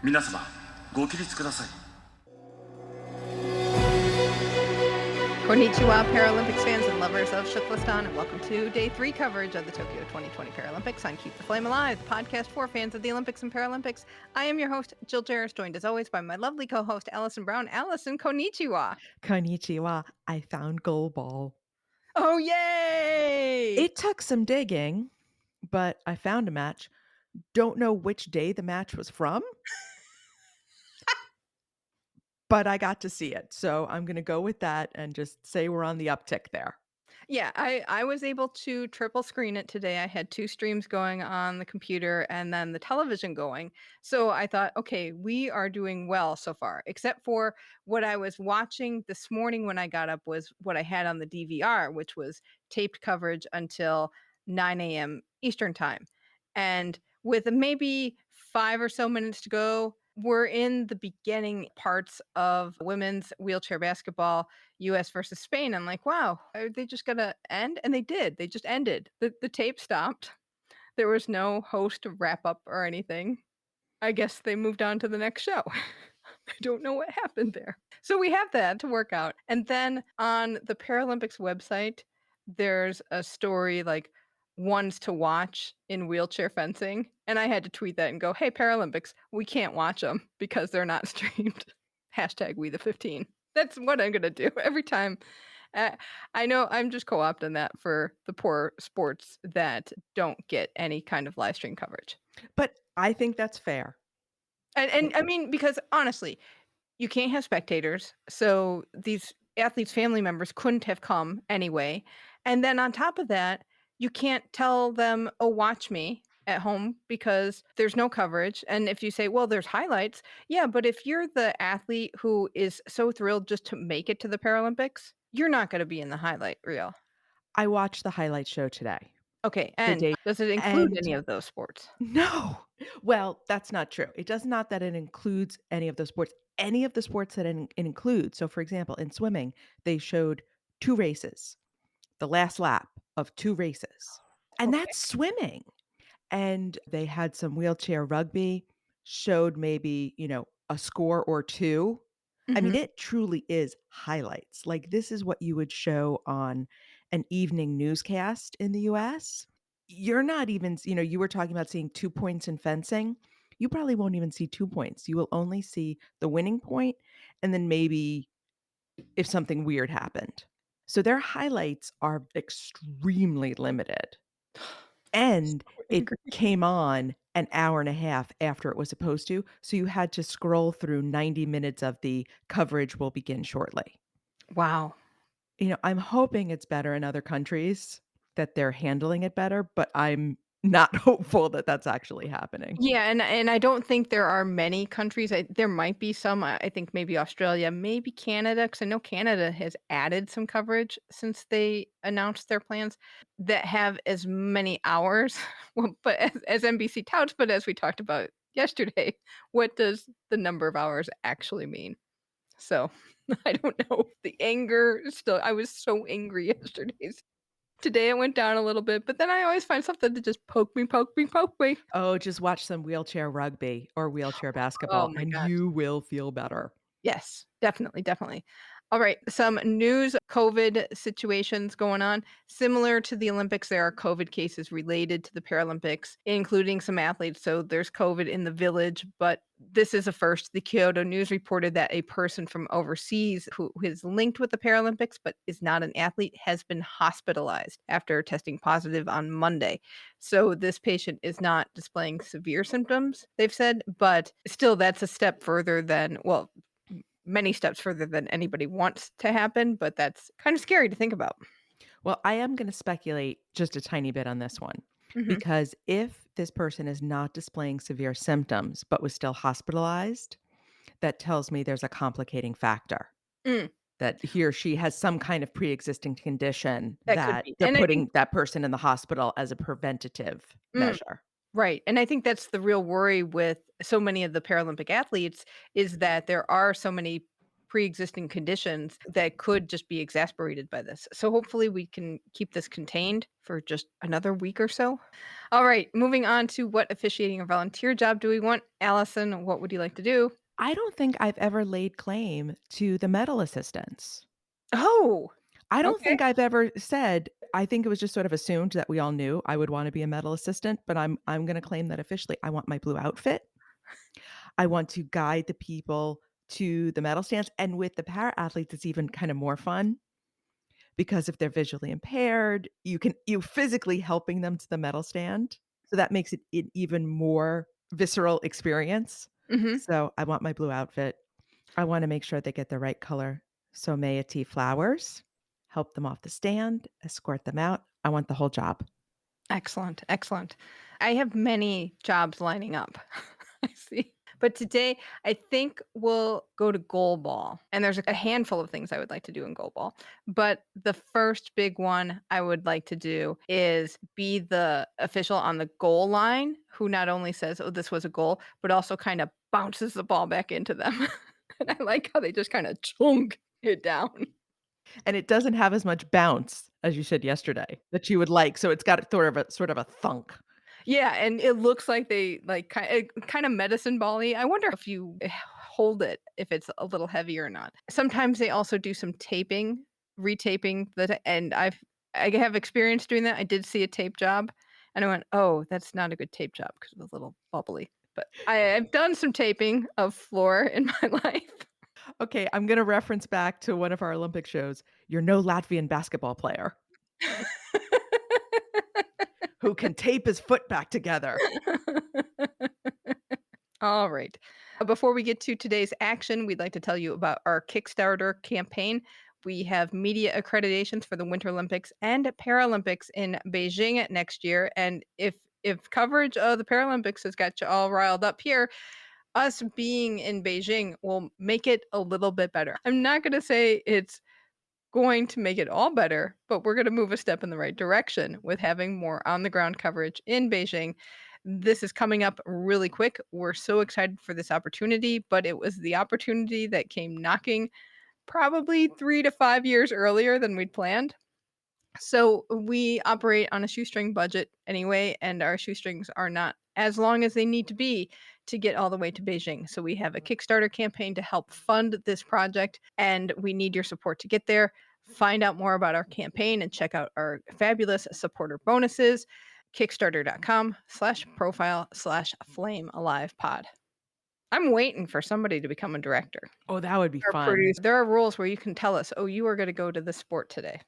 皆様ご起立ください。 Konnichiwa, Paralympics fans and lovers of Shuklistan, and welcome to Day 3 coverage of the Tokyo 2020 Paralympics on Keep the Flame Alive, the podcast for fans of the Olympics and Paralympics. I am your host, Jill Jarris, joined as always by my lovely co-host, Allison Brown. Allison, konnichiwa. Konnichiwa. I found goalball. Oh, yay! It took some digging, but I found a match. Don't know which day the match was from, but I got to see it. So I'm going to go with that and just say we're on the uptick there. Yeah, I was able to triple screen it today. I had 2 streams going on the computer and then the television going. So I thought, okay, we are doing well so far, except for what I was watching this morning when I got up was what I had on the DVR, which was taped coverage until 9 a.m. Eastern time. And with maybe 5 or so minutes to go, we're in the beginning parts of women's wheelchair basketball, US versus Spain. I'm like, wow, are they just gonna end? And they did. They just ended. The tape stopped. There was no host to wrap up or anything. I guess they moved on to the next show. I don't know what happened there. So we have that to work out. And then on the Paralympics website, there's a story like ones to watch in wheelchair fencing. And I had to tweet that and go, hey, Paralympics, we can't watch them because they're not streamed. Hashtag we the 15. That's what I'm going to do every time. I know I'm just co-opting that for the poor sports that don't get any kind of live stream coverage. But I think that's fair. And I mean, because honestly, you can't have spectators, so these athletes' family members couldn't have come anyway, and then on top of that, you can't tell them, "Oh, watch me," at home because there's no coverage, and if you say, "Well, there's highlights," yeah, but if you're the athlete who is so thrilled just to make it to the Paralympics, you're not gonna be in the highlight reel. I watched the highlight show today. Okay, The and day does it include and any of those sports? no. Well, that's not true. It does not that it includes any of the sports. Any of the sports that it includes. So for example, in swimming, they showed 2 races. The last lap of 2 races. And Okay. that's swimming. And they had some wheelchair rugby, showed maybe, a score or 2. I mean, Mhm. it truly is highlights. Like, this is what you would show on an evening newscast in the US. You're not even you were talking about seeing 2 points in fencing. You probably won't even see 2 points. You will only see the winning point and then maybe if something weird happened. So their highlights are extremely limited. And So it angry. came on an hour and a half after it was supposed to, so you had to scroll through 90 minutes of the coverage will begin shortly. Wow. I'm hoping it's better in other countries, that they're handling it better, but I'm not hopeful that that's actually happening. Yeah, and I don't think there are many countries. There might be some. I think maybe Australia, maybe Canada, because I know Canada has added some coverage since they announced their plans that have as many hours. Well, but as NBC touts, but as we talked about yesterday, what does the number of hours actually mean? So I don't know. The anger still. I was so angry yesterday. Today it went down a little bit, but then I always find something to just poke me, poke me, poke me. Oh, just watch some wheelchair rugby or wheelchair Oh basketball, my and gosh. you will feel better. Yes, definitely, definitely. All right, some news COVID situations going on. Similar to the Olympics, there are COVID cases related to the Paralympics, including some athletes. So there's COVID in the village, but this is a first. The Kyoto News reported that a person from overseas who is linked with the Paralympics but is not an athlete has been hospitalized after testing positive on Monday. So this patient is not displaying severe symptoms, they've said, but still that's a step further than, well, many steps further than anybody wants to happen, but that's kind of scary to think about. Well, I am gonna speculate just a tiny bit on this one, Mhm. because if this person is not displaying severe symptoms, but was still hospitalized, that tells me there's a complicating factor, Mm, that he or she has some kind of pre-existing condition that could that be. they're And I think putting that person in the hospital as a preventative mm, measure. right, and I think that's the real worry with so many of the Paralympic athletes is that there are so many pre-existing conditions that could just be exasperated by this. So hopefully we can keep this contained for just another week or so. All right, moving on to what officiating or volunteer job do we want? Allison, what would you like to do? I don't think I've ever laid claim to the medal assistance. Oh, I don't okay. think I've ever said I think it was just sort of assumed that we all knew I would wanna be a medal assistant, but I'm gonna claim that officially. I want my blue outfit. I want to guide the people to the medal stands, and with the para athletes, it's even kind of more fun because if they're visually impaired, you physically helping them to the medal stand, so that makes it an even more visceral experience. Mhm. So, I want my blue outfit. I wanna make sure they get the right color Sommeati flowers, help them off the stand, escort them out. I want the whole job. Excellent, excellent. I have many jobs lining up. I see. But today, I think we'll go to goalball. And there's a handful of things I would like to do in goalball. But the first big one I would like to do is be the official on the goal line who not only says, oh, this was a goal, but also kind of bounces the ball back into them. And I like how they just kind of chunk it down. And it doesn't have as much bounce as you said yesterday that you would like, so it's got sort of a thunk. Yeah, and it looks like they like kind of medicine ball-y. I wonder if you hold it if it's a little heavy or not. Sometimes they also do some taping, retaping and I have experience doing that. I did see a tape job and I went, "Oh, that's not a good tape job because it was a little bubbly." But I've done some taping of floor in my life. Okay, I'm gonna reference back to one of our Olympic shows. You're no Latvian basketball player who can tape his foot back together. All right. Before we get to today's action, we'd like to tell you about our Kickstarter campaign. We have media accreditations for the Winter Olympics and Paralympics in Beijing next year. And if coverage of the Paralympics has got you all riled up here, us being in Beijing will make it a little bit better. I'm not going to say it's going to make it all better, but we're going to move a step in the right direction with having more on the ground coverage in Beijing. This is coming up really quick. We're so excited for this opportunity, but it was the opportunity that came knocking probably 3 to 5 years earlier than we'd planned. So we operate on a shoestring budget anyway, and our shoestrings are not as long as they need to be to get all the way to Beijing. So we have a Kickstarter campaign to help fund this project, and we need your support to get there. Find out more about our campaign and check out our fabulous supporter bonuses. Kickstarter.com/profile/flamealivepod. I'm waiting for somebody to become a director Oh, that would be or fun. producer. There are rules where you can tell us, oh, you are going to go to this sport today.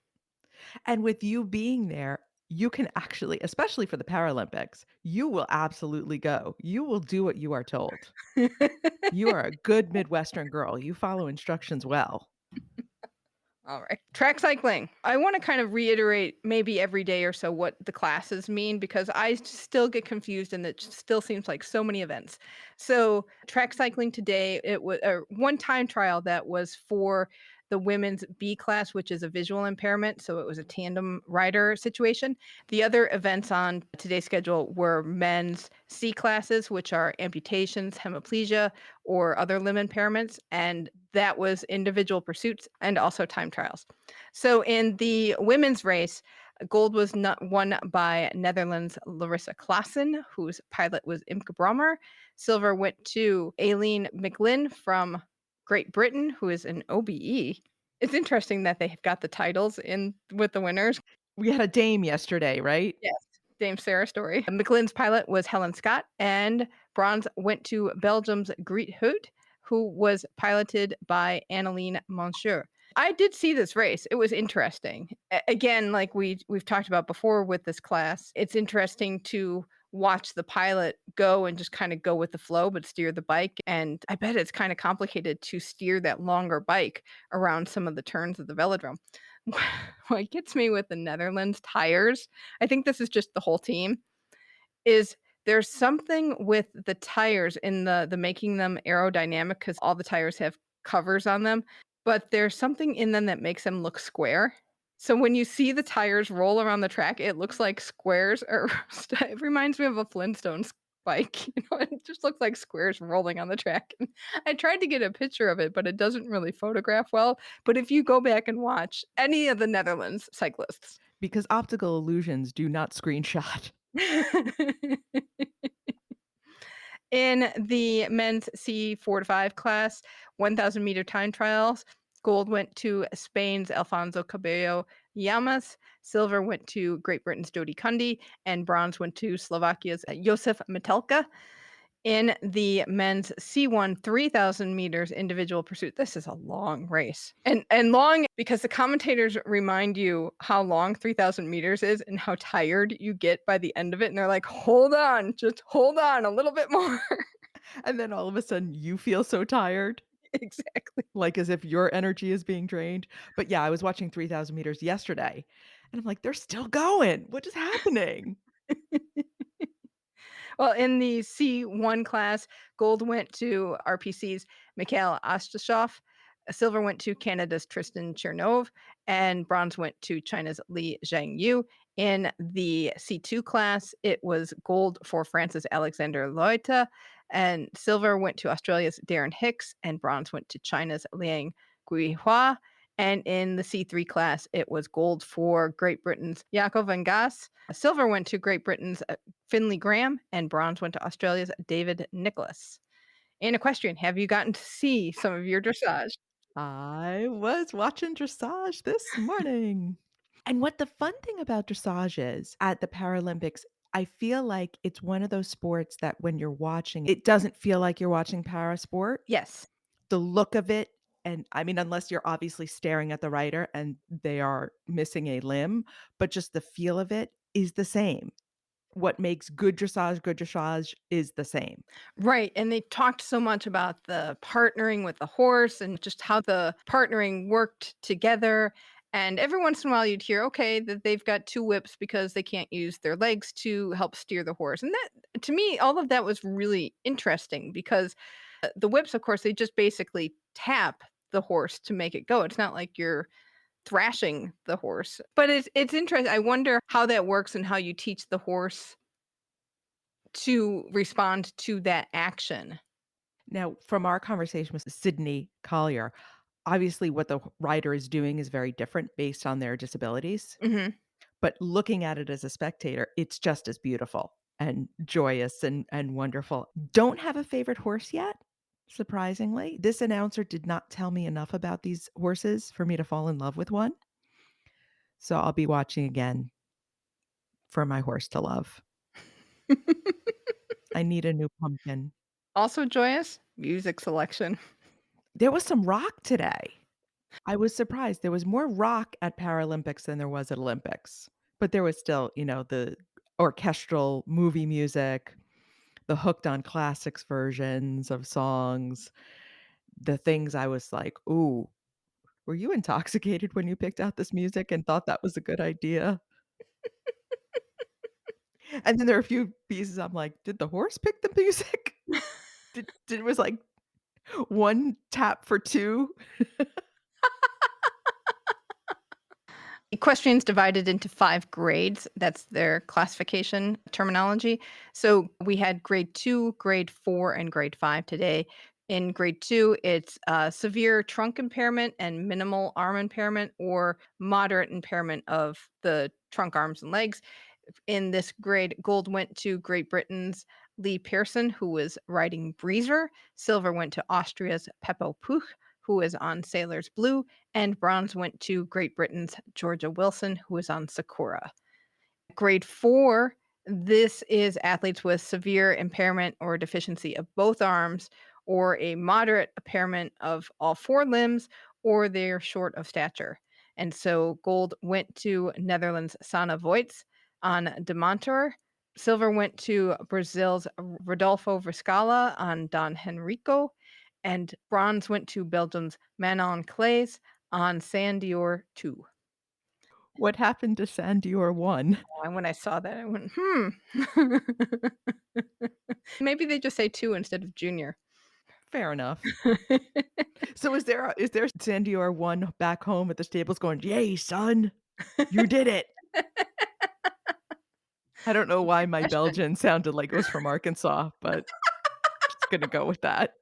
And with you being there, you can actually especially for the Paralympics, you will absolutely go. You will do what you are told. You are a good Midwestern girl. You follow instructions well. All right. Track cycling. I want to kind of reiterate maybe every day or so what the classes mean because I still get confused and it still seems like so many events. So, track cycling today, it was a one time trial that was for the women's B class, which is a visual impairment. So, it was a tandem rider situation. The other events on today's schedule were men's C classes, which are amputations, hemiplegia, or other limb impairments. And that was individual pursuits and also time trials. So in the women's race, gold was not won by Netherlands' Larissa Klaassen, whose pilot was Imke Brommer. Silver went to Aileen McLean from Great Britain, who is an OBE. It's interesting that they have got the titles in with the winners. We had a dame yesterday, right? Yes, Dame Sarah Story. McLean's pilot was Helen Scott, and bronze went to Belgium's Greet Hoot, who was piloted by Anneline Monsieur. I did see this race. It was interesting. Again, like we've talked about before with this class, it's interesting to watch the pilot go and just kind of go with the flow, but steer the bike. And I bet it's kind of complicated to steer that longer bike around some of the turns of the velodrome. What gets me with the Netherlands tires, I think this is just the whole team, is there's something with the tires in the making them aerodynamic because all the tires have covers on them, but there's something in them that makes them look square. So when you see the tires roll around the track, it looks like squares or it reminds me of a Flintstones bike. It just looks like squares rolling on the track. And I tried to get a picture of it, but it doesn't really photograph well. But if you go back and watch any of the Netherlands cyclists, Because optical illusions do not screenshot. in the men's C4 to 5 class, 1,000-meter time trials, gold went to Spain's Alfonso Cabello Llamas, silver went to Great Britain's Dodi Kundi, and bronze went to Slovakia's Josef Metelka. In the men's C1 3,000 meters individual pursuit, this is a long race. And long because the commentators remind you how long 3,000 meters is and how tired you get by the end of it. And they're like, hold on, just hold on a little bit more. And then all of a sudden you feel so tired, Exactly. like as if your energy is being drained. But yeah, I was watching 3,000 meters yesterday and I'm like, they're still going. What is happening? Well, in the C1 class, gold went to RPC's Mikhail Ostashov, silver went to Canada's Tristan Chernov, and bronze went to China's Li Zhangyu. In the C2 class, it was gold for France's Alexander Loita, and silver went to Australia's Darren Hicks, and bronze went to China's Liang Guihua. And in the C3 class, it was gold for Great Britain's Jakob van Gaas. Silver went to Great Britain's Finley Graham, and bronze went to Australia's David Nicholas. In equestrian, have you gotten to see some of your dressage? I was watching dressage this morning. And what the fun thing about dressage is at the Paralympics, I feel like it's one of those sports that when you're watching, it doesn't feel like you're watching para sport. Yes. The look of it, and I mean, unless you're obviously staring at the rider and they are missing a limb, but just the feel of it is the same. What makes good dressage is the same. Right, and they talked so much about the partnering with the horse and just how the partnering worked together, and every once in a while you'd hear, okay, that they've got 2 whips because they can't use their legs to help steer the horse, and that to me, all of that was really interesting because, the whips, of course, they just basically tap the horse to make it go. It's not like you're thrashing the horse, but it's interesting. I wonder how that works and how you teach the horse to respond to that action. Now, from our conversation with Sydney Collier, obviously what the rider is doing is very different based on their disabilities. Mhm. But looking at it as a spectator, it's just as beautiful and joyous and wonderful. Don't have a favorite horse yet, surprisingly. This announcer did not tell me enough about these horses for me to fall in love with one. So I'll be watching again for my horse to love. I need a new pumpkin. Also joyous, music selection. There was some rock today. I was surprised. There was more rock at Paralympics than there was at Olympics, but there was still, the orchestral movie music, the hooked on classics versions of songs, the things I was like, "Ooh, were you intoxicated when you picked out this music and thought that was a good idea?" And then there are a few pieces I'm like, "Did the horse pick the music? Did it was like 1 tap for 2?" Equestrian's divided into 5 grades. That's their classification terminology. So we had grade 2, grade 4, and grade 5 today. In grade 2, it's severe trunk impairment and minimal arm impairment or moderate impairment of the trunk, arms, and legs. In this grade, gold went to Great Britain's Lee Pearson, who was riding Breezer. Silver went to Austria's Peppo Puch, who is on Sailor's Blue. And bronze went to Great Britain's Georgia Wilson, who is on Sakura. Grade 4, this is athletes with severe impairment or deficiency of both arms, or a moderate impairment of all 4 limbs, or they're short of stature. And so gold went to Netherlands' Sanne Voits on De Montor. Silver went to Brazil's Rodolfo Vizcala on Don Henrico. And bronze went to Belgium's Manon Claes on Sandior 2. What happened to Sandior 1? And when I saw that, I went, Maybe they just say 2 instead of junior. Fair enough. So is there Sandior 1 back home at the stables going, "Yay, son, you did it." I don't know why my Question. Belgian sounded like it was from Arkansas, but just gonna go with that.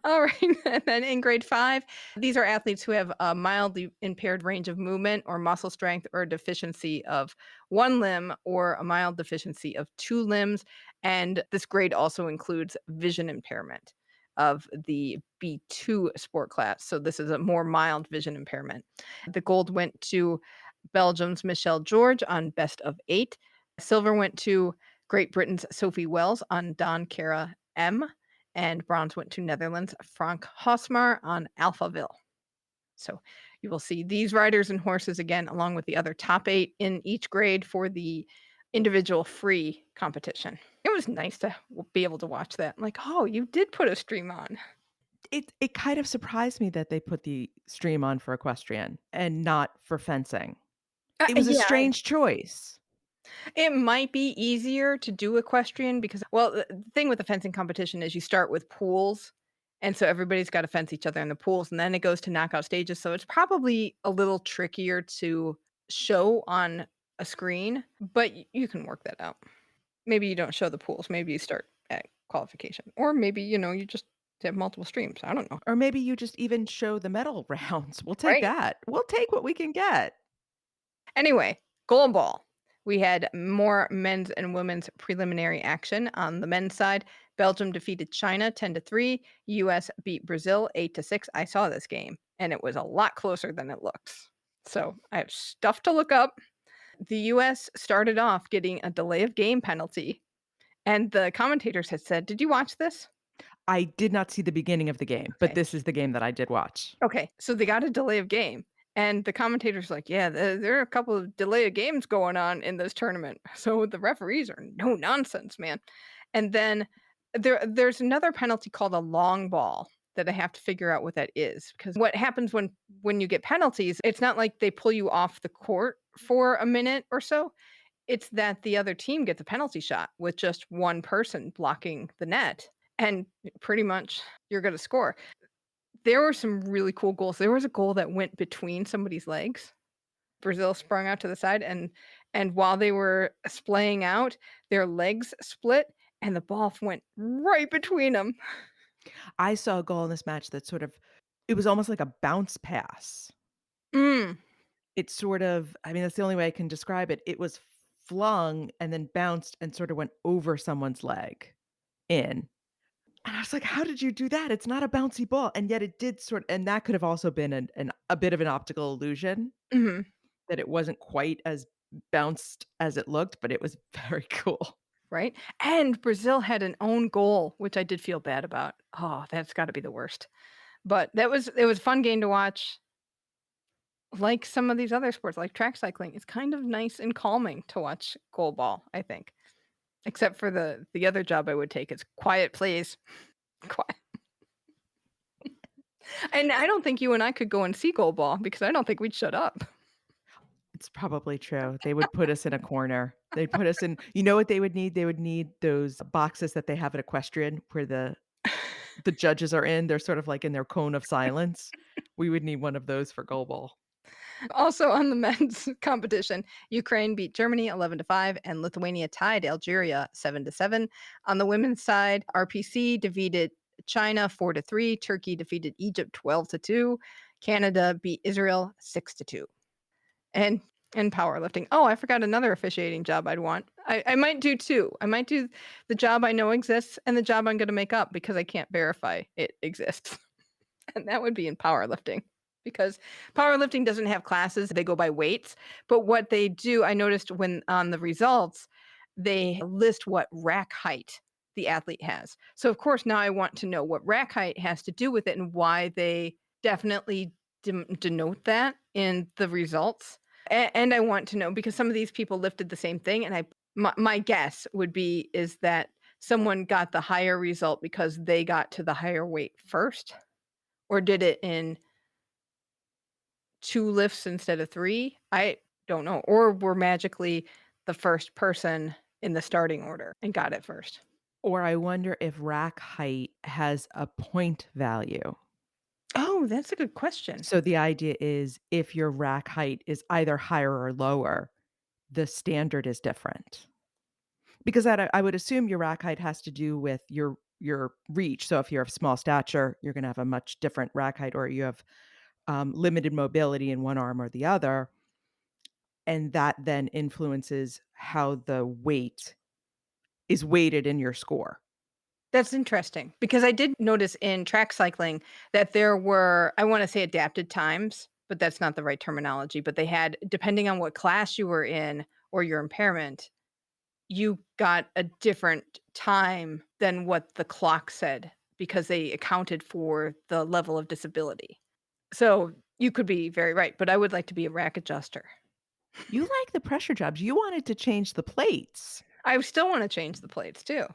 All right. And then in grade 5, these are athletes who have a mildly impaired range of movement or muscle strength or a deficiency of one limb or a mild deficiency of two limbs. And this grade also includes vision impairment of the B2 sport class. So this is a more mild vision impairment. The gold went to Belgium's Michelle George on best of 8. Silver went to Great Britain's Sophie Wells on Don Cara M, and bronze went to Netherlands' Frank Hosmar on Alphaville. So you will see these riders and horses again, along with the other top 8 in each grade for the individual free competition. It was nice to be able to watch that. Like, oh, you did put a stream on. It kind of surprised me that they put the stream on for equestrian and not for fencing. It was a Yeah, strange choice. it might be easier to do equestrian because, well, the thing with the fencing competition is you start with pools, and so everybody's gotta fence each other in the pools, and then it goes to knockout stages, so it's probably a little trickier to show on a screen, but you can work that out. Maybe you don't show the pools, maybe you start at qualification, or maybe, you just have multiple streams, I don't know, Or maybe you just even show the medal rounds. We'll take right? that. We'll take what we can get. Anyway, goalball. We had more men's and women's preliminary action. On the men's side, Belgium defeated China 10-3. US beat Brazil 8-6. I saw this game and it was a lot closer than it looks. So I have stuff to look up. The US started off getting a delay of game penalty, and the commentators had said, "Did you watch this?" I did not see the beginning of the game, but Okay. this is the game that I did watch. Okay, so they got a delay of game, and the commentator's like, "Yeah, there are a couple of delay of games going on in this tournament." So the referees are no nonsense, man. And then there's another penalty called a long ball that I have to figure out what that is, because what happens when you get penalties, it's not like they pull you off the court for a minute or so. It's that the other team gets a penalty shot with just one person blocking the net, and pretty much you're gonna score. There were some really cool goals. There was a goal that went between somebody's legs. Brazil sprung out to the side, and while they were splaying out, their legs split and the ball went right between them. I saw a goal in this match that sort of it was almost like a bounce pass. Mm, It sort of I mean, that's the only way I can describe it. It was flung and then bounced and sort of went over someone's leg in. And I was like, "How did you do that? It's not a bouncy ball." And yet it did and that could have also been an a bit of an optical illusion mhm, that it wasn't quite as bounced as it looked, but it was very cool. right? And Brazil had an own goal, which I did feel bad about. Oh, that's gotta be the worst. But it was a fun game to watch. Like some of these other sports, like track cycling, it's kind of nice and calming to watch goalball, I think. Except for the other job I would take, is quiet please. Quiet. And I don't think you and I could go and see goalball because I don't think we'd shut up. It's probably true. They would put us in a corner. They'd put us in you know what they would need? They would need those boxes that they have at equestrian where the judges are in. They're sort of like in their cone of silence. We would need one of those for goalball. Also on the men's competition, Ukraine beat Germany 11-5 and Lithuania tied Algeria 7-7. On the women's side, RPC defeated China 4-3, Turkey defeated Egypt 12-2, Canada beat Israel 6-2. And in powerlifting. Oh, I forgot another officiating job I'd want. I might do 2. I might do the job I know exists and the job I'm gonna make up because I can't verify it exists. And that would be in powerlifting, because powerlifting doesn't have classes, they go by weights, but what they do, I noticed when on the results, they list what rack height the athlete has. So, of course, now I want to know what rack height has to do with it and why they definitely denote that in the results. And I want to know because some of these people lifted the same thing, and my guess would be is that someone got the higher result because they got to the higher weight first, or did it in 2 lifts instead of 3? I don't know. Or were magically the first person in the starting order and got it first. Or I wonder if rack height has a point value. Oh, that's a good question. So the idea is if your rack height is either higher or lower, the standard is different? Because I would assume your rack height has to do with your reach. So if you're of small stature, you're gonna have a much different rack height, or you have, limited mobility in one arm or the other, and that then influences how the weight is weighted in your score. That's interesting because I did notice in track cycling that there were, I wanna say adapted times, but that's not the right terminology, but they had depending on what class you were in or your impairment, you got a different time than what the clock said because they accounted for the level of disability. So, you could be very right, but I would like to be a rack adjuster. You like the pressure jobs, you wanted to change the plates. I still wanna change the plates too.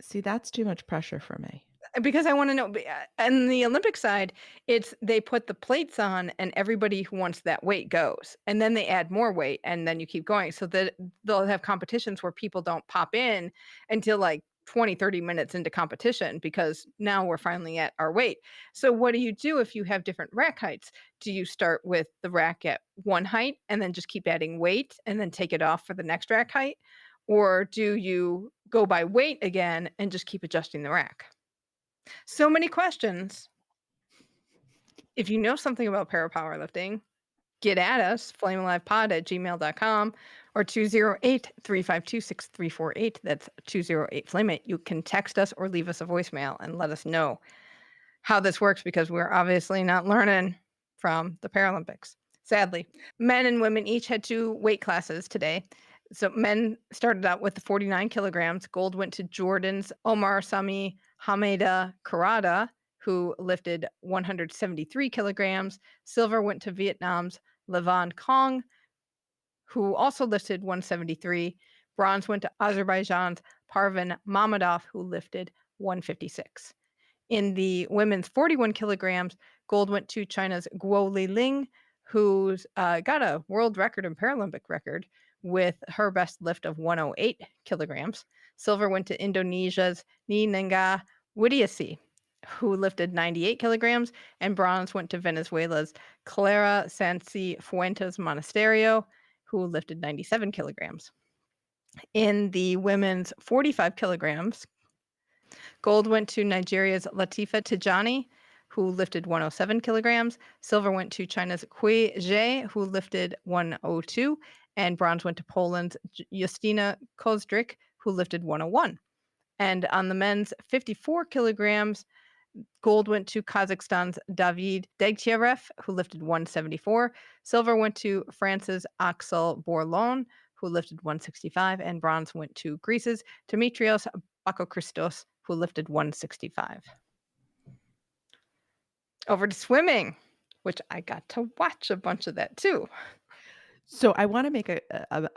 See, that's too much pressure for me. Because I wanna know on the Olympic side, it's they put the plates on and everybody who wants that weight goes, and then they add more weight, and then you keep going, so that they'll have competitions where people don't pop in until, like, 20, 30 minutes into competition because now we're finally at our weight. So what do you do if you have different rack heights? Do you start with the rack at one height and then just keep adding weight and then take it off for the next rack height? Or do you go by weight again and just keep adjusting the rack? So many questions. If you know something about parapowerlifting, get at us, flamealivepod@gmail.com or 208-352-6348. That's 208-FLAME-IT. You can text us or leave us a voicemail and let us know how this works because we're obviously not learning from the Paralympics. Sadly, men and women each had 2 weight classes today. So men started out with the 49 kilograms. Gold went to Jordan's Omar Sami Hameda Karada, who lifted 173 kilograms. Silver went to Vietnam's Levan Kong, who also lifted 173. Bronze went to Azerbaijan's Parvin Mamadov, who lifted 156. In the women's 41 kilograms, gold went to China's Guo Liling, who's got a world record and Paralympic record with her best lift of 108 kilograms. Silver went to Indonesia's Ninengah Widiasi, who lifted 98 kilograms, and bronze went to Venezuela's Clara Sansi Fuentes Monasterio, who lifted 97 kilograms. In the women's 45 kilograms, gold went to Nigeria's Latifa Tijani, who lifted 107 kilograms. Silver went to China's Hui Zhe, who lifted 102. And bronze went to Poland's Justina Kozdrik, who lifted 101. And on the men's 54 kilograms, gold went to Kazakhstan's David Degtyarev, who lifted 174. Silver went to France's Axel Borlon, who lifted 165. And bronze went to Greece's Dimitrios Bakokristos, who lifted 165. Over to swimming, which I got to watch a bunch of that too. So I wanna make a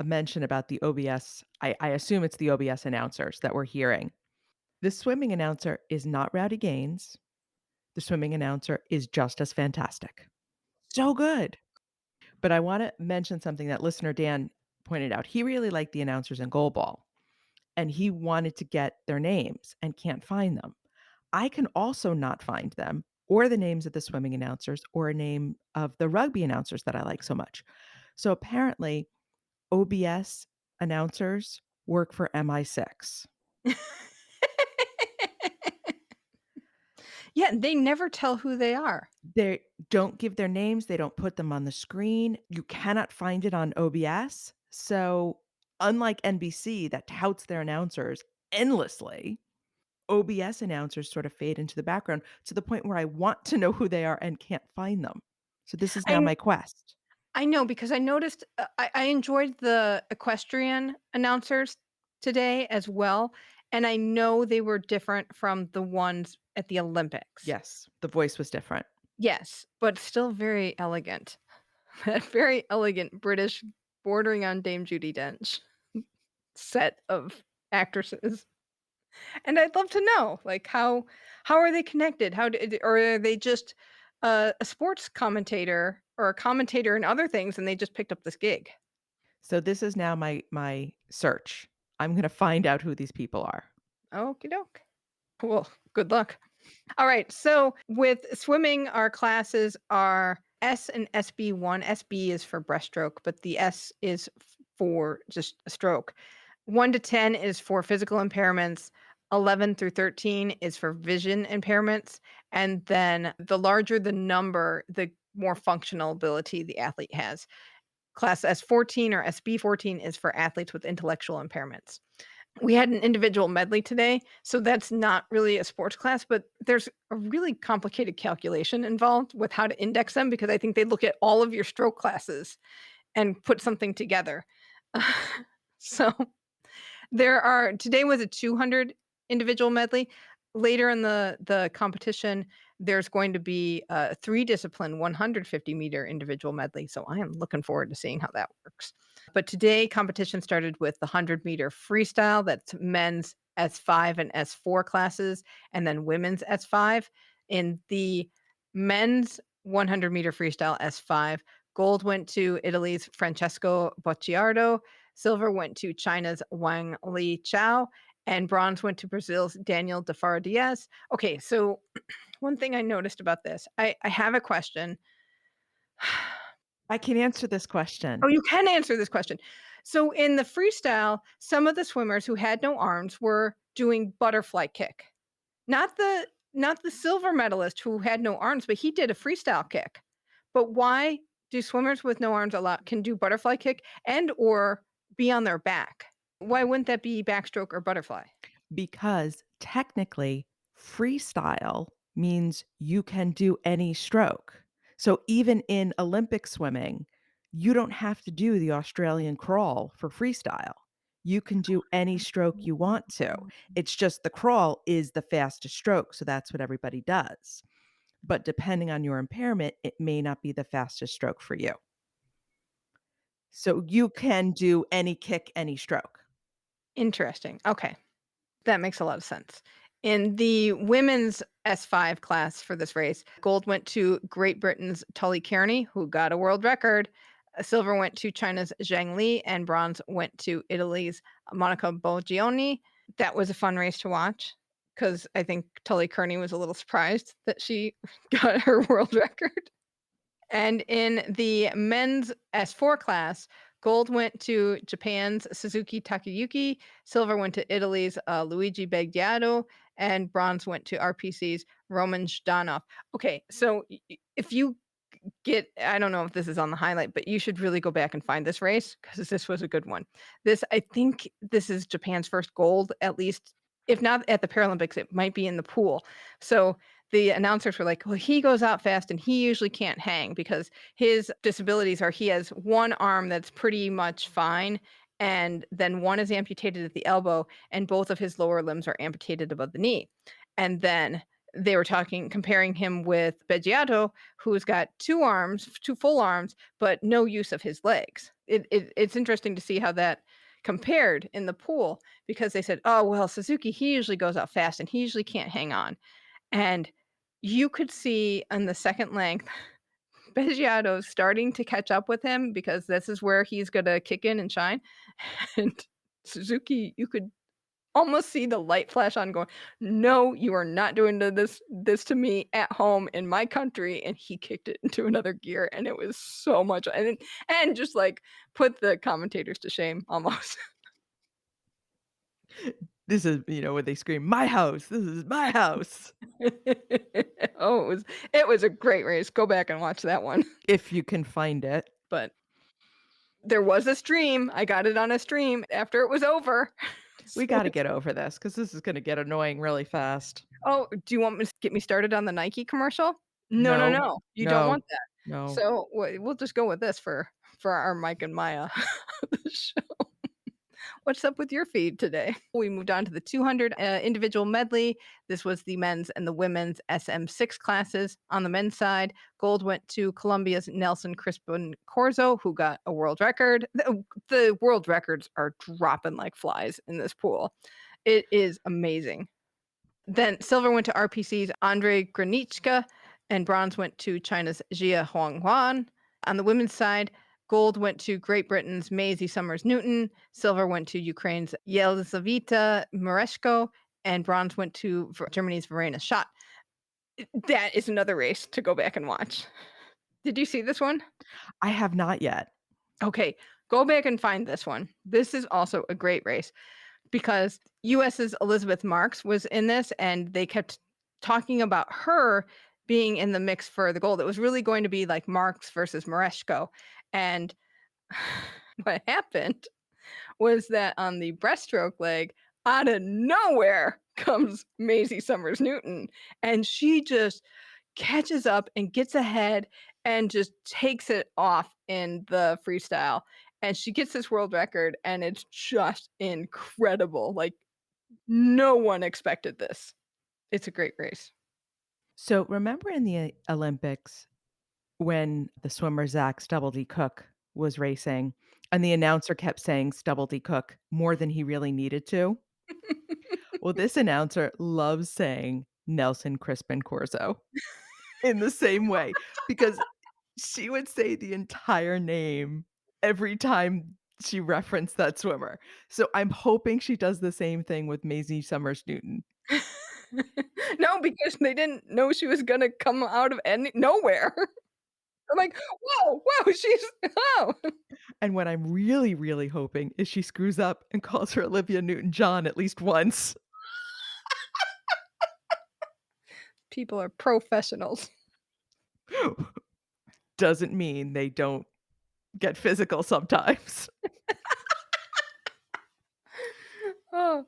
mention about the OBS. I assume it's the OBS announcers that we're hearing. The swimming announcer is not Rowdy Gaines. The swimming announcer is just as fantastic. So good. But I wanna mention something that listener Dan pointed out. He really liked the announcers in goalball, and he wanted to get their names and can't find them. I can also not find them or the names of the swimming announcers or a name of the rugby announcers that I like so much. So apparently, OBS announcers work for MI6. Yeah, they never tell who they are. They don't give their names, they don't put them on the screen. You cannot find it on OBS. So, unlike NBC that touts their announcers endlessly, OBS announcers sort of fade into the background to the point where I want to know who they are and can't find them. So this is now I my quest. I know because I noticed I enjoyed the equestrian announcers today as well, and I know they were different from the ones at the Olympics. Yes, the voice was different. Yes, but still very elegant. That very elegant British bordering on Dame Judi Dench set of actresses. And I'd love to know, like, how are they connected? How did or are they just a sports commentator or a commentator in other things, and they just picked up this gig? So this is now my search. I'm gonna find out who these people are. Okie doke. Well, good luck. All right. So with swimming, our classes are S and SB1. SB is for breaststroke, but the S is for just a stroke. 1 to 10 is for physical impairments. 11 through 13 is for vision impairments. And then the larger the number, the more functional ability the athlete has. Class S14 or SB14 is for athletes with intellectual impairments. We had an individual medley today, so that's not really a sports class, but there's a really complicated calculation involved with how to index them because I think they look at all of your stroke classes and put something together. So today was a 200 individual medley. Later in the competition, there's going to be a 3-discipline 150-meter individual medley, so I am looking forward to seeing how that works. But today, competition started with the 100-meter freestyle, that's men's S5 and S4 classes, and then women's S5. In the men's 100-meter freestyle S5, gold went to Italy's Francesco Bocciardo, silver went to China's Wang Li Chao, and bronze went to Brazil's Daniel de Fara Diaz. Okay, so one thing I noticed about this, I have a question. I can answer this question. Oh, you can answer this question. So in the freestyle, some of the swimmers who had no arms were doing butterfly kick. Not the silver medalist who had no arms, but he did a freestyle kick. But why do swimmers with no arms can do butterfly kick and or be on their back? Why wouldn't that be backstroke or butterfly? Because technically, freestyle means you can do any stroke. So even in Olympic swimming, you don't have to do the Australian crawl for freestyle. You can do any stroke you want to. It's just the crawl is the fastest stroke, so that's what everybody does. But depending on your impairment, it may not be the fastest stroke for you. So you can do any kick, any stroke. Interesting. Okay. That makes a lot of sense. In the women's S5 class for this race, gold went to Great Britain's Tully Kearney, who got a world record. Silver went to China's Zhang Li, and bronze went to Italy's Monica Boggioni. That was a fun race to watch because I think Tully Kearney was a little surprised that she got her world record. And in the men's S4 class, gold went to Japan's Suzuki Takayuki, silver went to Italy's Luigi Bagdiato, and bronze went to RPC's Roman Zhdanov. Okay, so if you I don't know if this is on the highlight, but you should really go back and find this race because this was a good one. I think this is Japan's first gold, at least, if not at the Paralympics, it might be in the pool. So the announcers were like, well, he goes out fast and he usually can't hang because his disabilities are he has one arm that's pretty much fine. And then one is amputated at the elbow, and both of his lower limbs are amputated above the knee. And then they were comparing him with Beggiato, who's got 2 arms, 2 full arms, but no use of his legs. It's interesting to see how that compared in the pool because they said, "Oh, well, Suzuki, he usually goes out fast and he usually can't hang on." And you could see on the second length, Beggiato starting to catch up with him because this is where he's gonna kick in and shine. And Suzuki, you could almost see the light flash on going, "No, you are not doing this to me at home in my country," and he kicked it into another gear, and it was so much and just, like, put the commentators to shame almost. This is, when they scream, "My house. This is my house." Oh, it was a great race. Go back and watch that one. If you can find it. But there was a stream. I got it on a stream after it was over. We So gotta it's get over this because this is gonna get annoying really fast. Oh, do you want me to get me started on the Nike commercial? No, no, No. no. You don't No. want that. No. So, we'll just go with this for our Mike and Maya show. What's up with your feed today? We moved on to the 200 individual medley. This was the men's and the women's SM6 classes. On the men's side, gold went to Colombia's Nelson Crispin Corzo, who got a world record. The world records are dropping like flies in this pool. It is amazing. Then silver went to RPC's Andrei Granichka, and bronze went to China's Jia Huanghuan. On the women's side, gold went to Great Britain's Maisie Summers Newton, silver went to Ukraine's Yelizaveta Mereshko, and bronze went to Germany's Verena Schott. That is another race to go back and watch. Did you see this one? I have not yet. Okay, Go back and find this one. This is also a great race because US's Elizabeth Marks was in this, and they kept talking about her being in the mix for the gold. It was really going to be like Marks versus Mareshko. And what happened was that on the breaststroke leg, out of nowhere comes Maisie Summers Newton, and she just catches up and gets ahead and just takes it off in the freestyle. And she gets this world record, and it's just incredible. Like, no one expected this. It's a great race. So remember in the Olympics when the swimmer Zach Stubble D Cook was racing and the announcer kept saying Stubble D Cook more than he really needed to? Well, this announcer loves saying Nelson Crispin Corzo in the same way because she would say the entire name every time she referenced that swimmer. So I'm hoping she does the same thing with Maisie Summers Newton. No, because they didn't know she was gonna come out of nowhere. I'm like, whoa, whoa, she's oh. And what I'm really, really hoping is she screws up and calls her Olivia Newton-John at least once. People are professionals. Doesn't mean they don't get physical sometimes. Oh,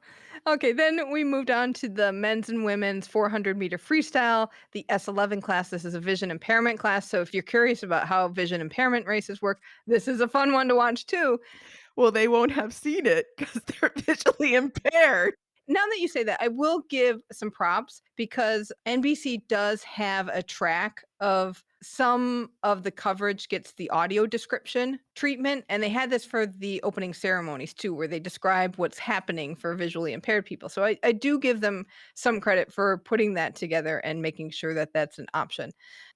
okay. Then we moved on to the men's and women's 400-meter freestyle, the S11 class. This is a vision impairment class. So if you're curious about how vision impairment races work, this is a fun one to watch too. Well, they won't have seen it because they're visually impaired. Now that you say that, I will give some props because NBC does have a track of some of the coverage gets the audio description treatment. And they had this for the opening ceremonies too, where they describe what's happening for visually impaired people. So I do give them some credit for putting that together and making sure that that's an option.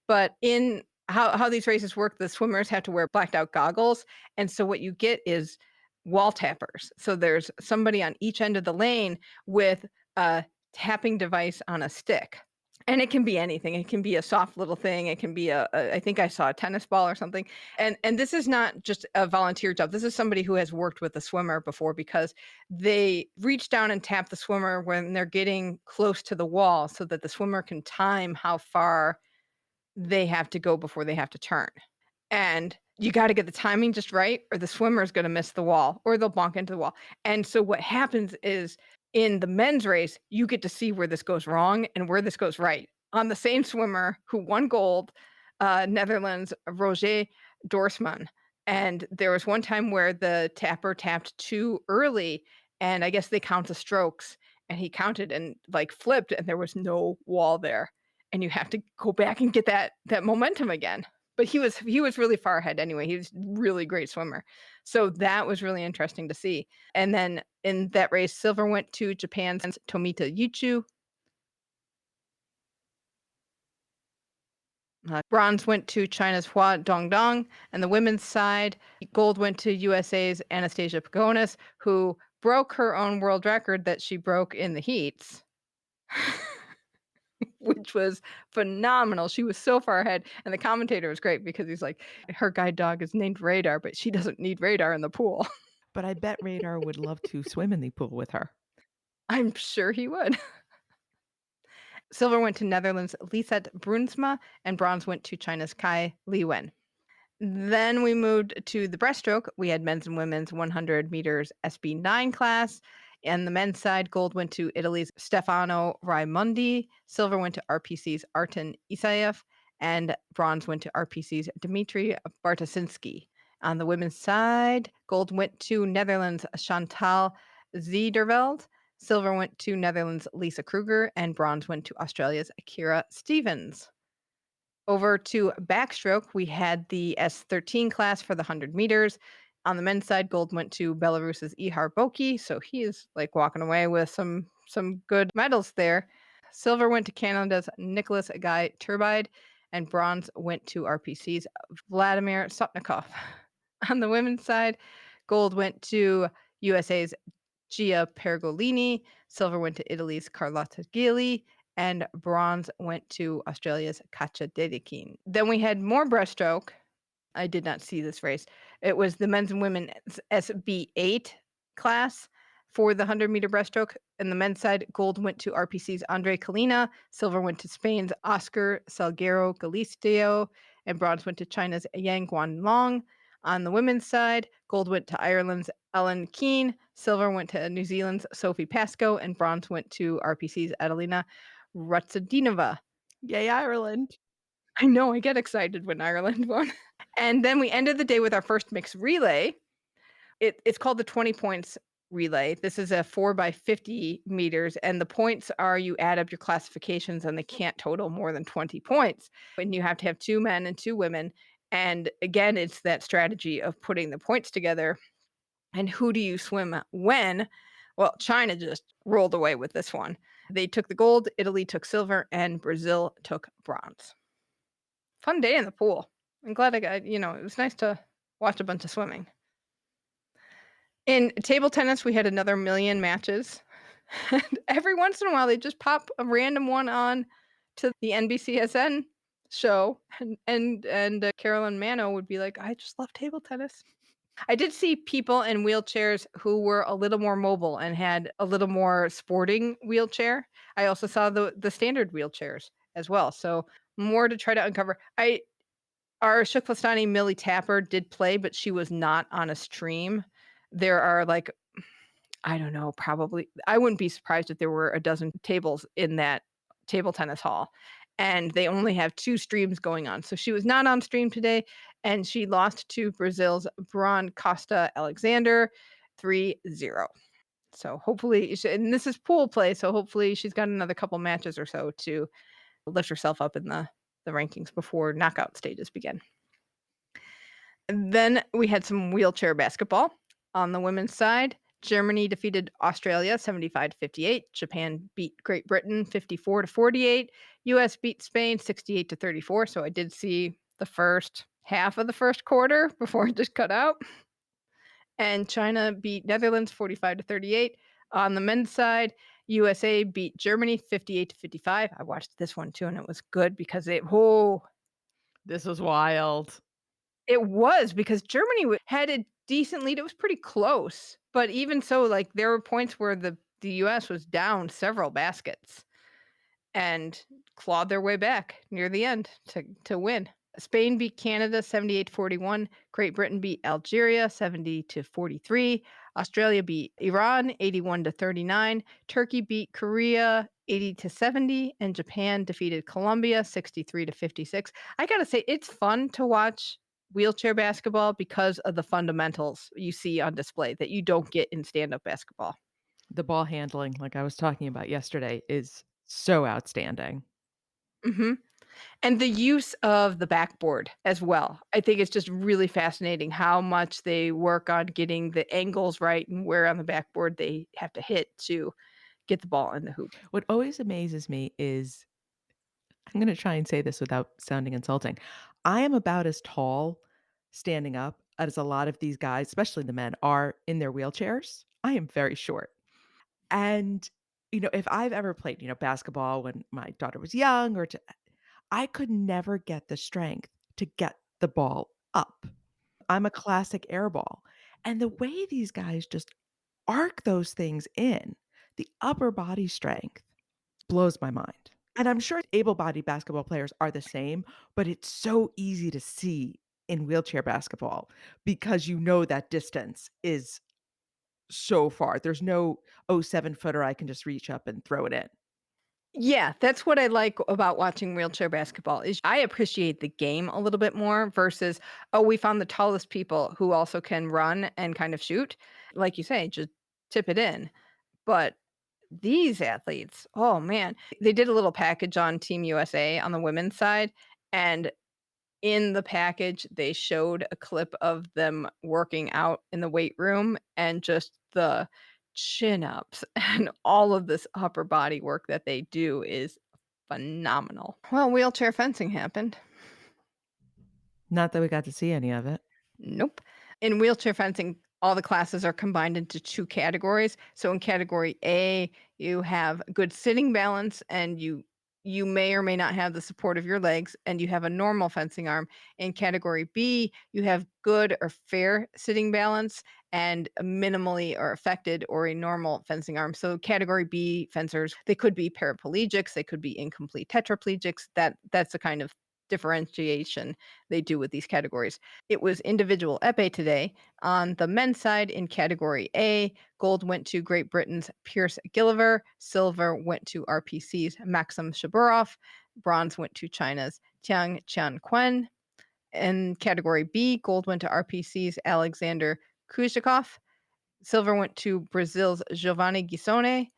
But in how these races work, the swimmers have to wear blacked out goggles. And so what you get is wall tappers. So there's somebody on each end of the lane with a tapping device on a stick. And it can be anything. It can be a soft little thing. It can be I think I saw a tennis ball or something. And this is not just a volunteer job. This is somebody who has worked with a swimmer before because they reach down and tap the swimmer when they're getting close to the wall so that the swimmer can time how far they have to go before they have to turn. And you got to get the timing just right, or the swimmer is going to miss the wall, or they'll bonk into the wall. And so what happens is in the men's race, you get to see where this goes wrong and where this goes right. On the same swimmer who won gold, Netherlands, Roger Dorsman. And there was one time where the tapper tapped too early, and I guess they count the strokes, and he counted and like flipped, and there was no wall there. And you have to go back and get that momentum again. But he was really far ahead anyway. He was really great swimmer. So that was really interesting to see. And then in that race, silver went to Japan's Tomita Yuchu. Bronze went to China's Hua Dongdong. And the women's side, gold went to USA's Anastasia Pagonis, who broke her own world record that she broke in the heats. Which was phenomenal. She was so far ahead, and the commentator was great because he's like, her guide dog is named Radar, but she doesn't need Radar in the pool. But I bet Radar would love to swim in the pool with her. I'm sure he would. Silver went to Netherlands' Lisette Brunsma, and bronze went to China's Kai Liwen. Then we moved to the breaststroke. We had men's and women's 100 meters SB9 class. And the men's side, gold went to Italy's Stefano Raimondi, silver went to RPC's Arten Isaev, and bronze went to RPC's Dmitry Bartosinski. On the women's side, gold went to Netherlands' Chantal Ziederveld, silver went to Netherlands' Lisa Kruger, and bronze went to Australia's Kira Stevens. Over to backstroke, we had the S13 class for the 100 meters. On the men's side, gold went to Belarus's Ihar Boki, so he is like walking away with some good medals there. Silver went to Canada's Nicholas Guy Turbide, and bronze went to RPC's Vladimir Sotnikov. On the women's side, gold went to USA's Gia Pergolini, silver went to Italy's Carlotta Gili, and bronze went to Australia's Katja Dedekin. Then we had more breaststroke. I did not see this race. It was the men's and women's SB8 class for the 100-meter breaststroke. And the men's side, gold went to RPC's Andre Kalina, silver went to Spain's Oscar Salguero Galisteo, and bronze went to China's Yang Guanlong. On the women's side, gold went to Ireland's Ellen Keane, silver went to New Zealand's Sophie Pascoe, and bronze went to RPC's Adelina Rutsadinova. Yay, Ireland. I know, I get excited when Ireland won. And then we ended the day with our first mixed relay. It's called the 20 points relay. This is a 4 by 50 meters, and the points are you add up your classifications, and they can't total more than 20 points. And you have to have 2 men and 2 women. And again, it's that strategy of putting the points together. And who do you swim when? Well, China just rolled away with this one. They took the gold, Italy took silver, and Brazil took bronze. Fun day in the pool. I'm glad I got, it was nice to watch a bunch of swimming. In table tennis, we had another million matches. And every once in a while, they just pop a random one on to the NBCSN show, and Carolyn Mano would be like, "I just love table tennis." I did see people in wheelchairs who were a little more mobile and had a little more sporting wheelchair. I also saw the standard wheelchairs as well. So more to try to uncover. Our TKFLASTANI Millie Tapper did play, but she was not on a stream. There are like, I don't know, probably I wouldn't be surprised if there were a dozen tables in that table tennis hall, and they only have 2 streams going on. So she was not on stream today, and she lost to Brazil's Bron Costa Alexander 3-0. So hopefully, and this is pool play, so hopefully she's got another couple matches or so to lift herself up in the rankings before knockout stages begin. And then we had some wheelchair basketball. On the women's side, Germany defeated Australia 75-58. Japan beat Great Britain 54-48. US beat Spain 68-34. So I did see the first half of the first quarter before it just cut out. And China beat Netherlands 45-38. On the men's side, USA beat Germany 58-55. I watched this one too, and it was good because This was wild. it was because Germany had a decent lead. It was pretty close, but even so, like there were points where the US was down several baskets and clawed their way back near the end to win. Spain beat Canada 78-41. Great Britain beat Algeria 70-43. Australia beat Iran 81-39. Turkey beat Korea 80-70, and Japan defeated Colombia 63-56. I gotta say, it's fun to watch wheelchair basketball because of the fundamentals you see on display that you don't get in stand-up basketball. The ball handling, like I was talking about yesterday, is so outstanding. Mhm. And the use of the backboard as well. I think it's just really fascinating how much they work on getting the angles right and where on the backboard they have to hit to get the ball in the hoop. What always amazes me is I'm gonna try and say this without sounding insulting. I am about as tall standing up as a lot of these guys, especially the men, are in their wheelchairs. I am very short. And, if I've ever played, basketball when my daughter was young I could never get the strength to get the ball up. I'm a classic air ball. And the way these guys just arc those things in, the upper body strength blows my mind. And I'm sure able-bodied basketball players are the same, but it's so easy to see in wheelchair basketball because that distance is so far. There's no, "Oh, 7-footer, I can just reach up and throw it in." Yeah, that's what I like about watching wheelchair basketball is I appreciate the game a little bit more versus, oh, we found the tallest people who also can run and kind of shoot. Like you say, just tip it in. But these athletes, oh man, they did a little package on Team USA on the women's side, and in the package, they showed a clip of them working out in the weight room and just the chin ups and all of this upper body work that they do is phenomenal. Well, wheelchair fencing happened. Not that we got to see any of it. Nope. In wheelchair fencing, all the classes are combined into 2 categories. So in category A, you have good sitting balance and you you may or may not have the support of your legs and you have a normal fencing arm. In category B, you have good or fair sitting balance and a minimally or affected or a normal fencing arm. So category B fencers, they could be paraplegics, they could be incomplete tetraplegics. That's the kind of differentiation they do with these categories. It was individual epee today. On the men's side in category A, gold went to Great Britain's Pierce Gilliver, silver went to RPC's Maxim Shaburov, bronze went to China's Tiang Qianquen. In category B, gold went to RPC's Alexander Kuzikov, silver went to Brazil's Giovanni Gisone,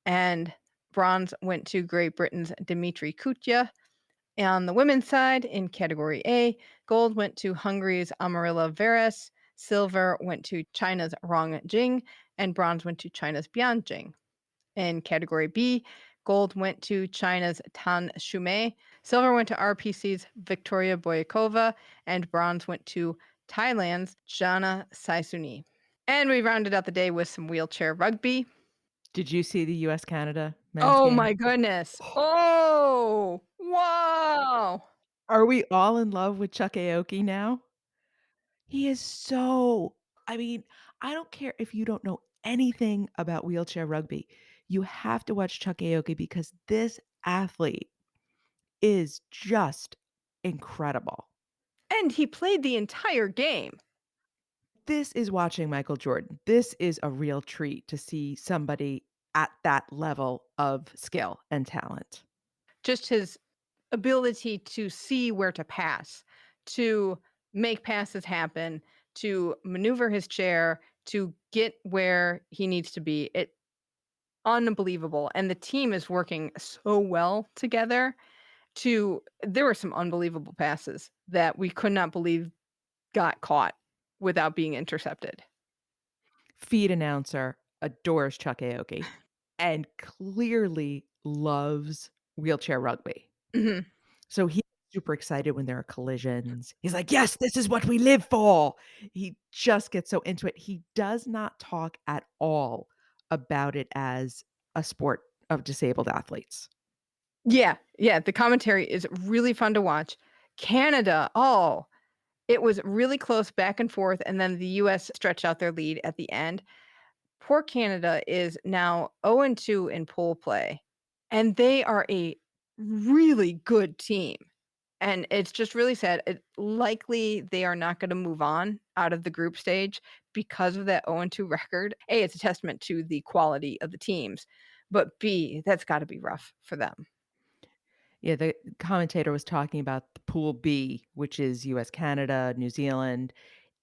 and bronze went to Great Britain's Dimitri Kutya. On the women's side, in category A, gold went to Hungary's Amarilla Veres, silver went to China's Rong Jing, and bronze went to China's Bian Jing. In category B, gold went to China's Tan Shumei, silver went to RPC's Victoria Boyakova, and bronze went to Thailand's Jana Saisuni. And we rounded out the day with some wheelchair rugby. Did you see the US Canada men's Oh game? my goodness. Oh, wow. Are we all in love with Chuck Aoki now? He is so I mean, I don't care if you don't know anything about wheelchair rugby. You have to watch Chuck Aoki because this athlete is just incredible. And he played the entire game. This is watching Michael Jordan. This is a real treat to see somebody at that level of skill and talent. Just his ability to see where to pass, to make passes happen, to maneuver his chair, to get where he needs to be. It unbelievable. And the team is working so well together to there were some unbelievable passes that we could not believe got caught without being intercepted. Feed announcer adores Chuck Aoki and clearly loves wheelchair rugby. Mhm. So he's super excited when there are collisions. He's like, "Yes, this is what we live for." He just gets so into it. He does not talk at all about it as a sport of disabled athletes. Yeah, yeah, the commentary is really fun to watch. Canada, oh, it was really close back and forth, and then the US stretched out their lead at the end. Poor Canada is now 0-2 in pool play, and they are a really good team, and it's just really sad. It likely they are not gonna move on out of the group stage because of that 0-2 record. A, it's a testament to the quality of the teams, but B, that's gotta be rough for them. Yeah, the commentator was talking about the pool B, which is US, Canada, New Zealand,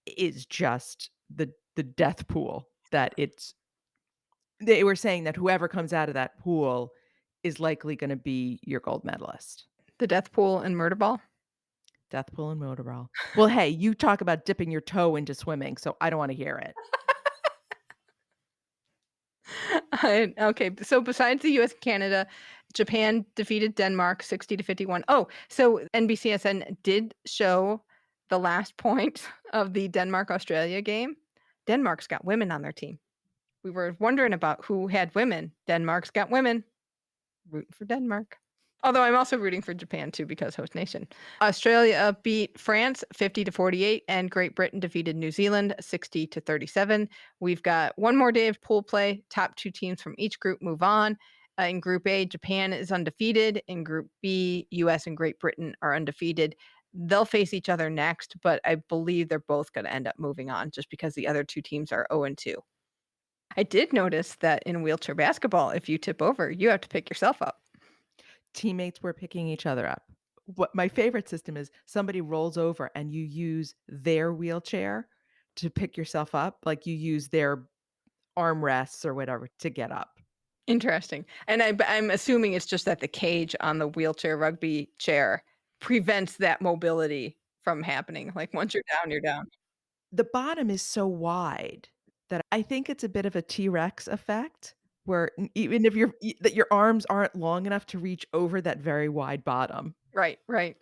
is just the death pool that it's they were saying that whoever comes out of that pool is likely gonna be your gold medalist. The death pool and murder ball? Death pool and motorball. Well, hey, you talk about dipping your toe into swimming, so I don't wanna hear it. Okay, so besides the US and Canada, Japan defeated Denmark 60 to 51. Oh, so NBCSN did show the last point of the Denmark-Australia game. Denmark's got women on their team. We were wondering about who had women. Denmark's got women. Rooting for Denmark. Although I'm also rooting for Japan too because host nation. Australia beat France 50 to 48 and Great Britain defeated New Zealand 60 to 37. We've got one more day of pool play. Top 2 teams from each group move on. In Group A, Japan is undefeated. In Group B, US and Great Britain are undefeated. They'll face each other next, but I believe they're both going to end up moving on just because the other 2 teams are 0-2. I did notice that in wheelchair basketball, if you tip over, you have to pick yourself up. Teammates were picking each other up. What my favorite system is somebody rolls over and you use their wheelchair to pick yourself up, like you use their armrests or whatever to get up. Interesting. And I'm assuming it's just that the cage on the wheelchair rugby chair prevents that mobility from happening. Like, once you're down, you're down. The bottom is so wide that I think it's a bit of a T-Rex effect where even if your arms aren't long enough to reach over that very wide bottom. Right, right.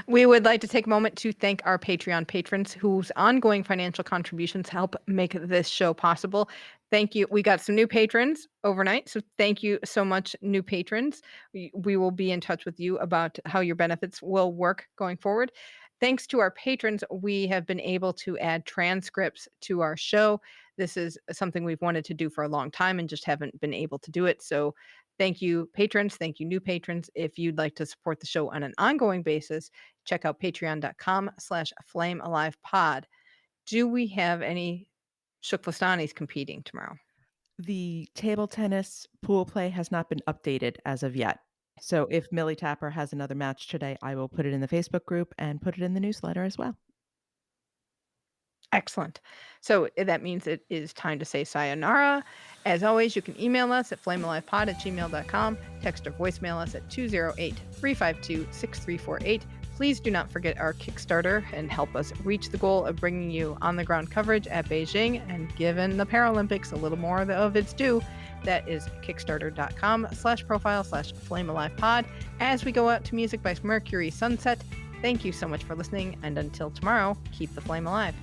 We would like to take a moment to thank our Patreon patrons whose ongoing financial contributions help make this show possible. Thank you. We got some new patrons overnight, so thank you so much, new patrons. We will be in touch with you about how your benefits will work going forward. Thanks to our patrons, we have been able to add transcripts to our show. This is something we've wanted to do for a long time and just haven't been able to do it. So thank you, patrons. Thank you, new patrons. If you'd like to support the show on an ongoing basis, check out patreon.com/flamealivepod. Do we have any Shukflastanis competing tomorrow? The table tennis pool play has not been updated as of yet. So if Millie Tapper has another match today, I will put it in the Facebook group and put it in the newsletter as well. Excellent. So that means it is time to say sayonara. As always, you can email us at flamealivepod@gmail.com, text or voicemail us at 208-352-6348. Please do not forget our Kickstarter and help us reach the goal of bringing you on-the-ground coverage at Beijing and given the Paralympics a little more of its due. That is kickstarter.com/profile/flamealivepod. As we go out to music by Mercury Sunset, thank you so much for listening, and until tomorrow, keep the flame alive.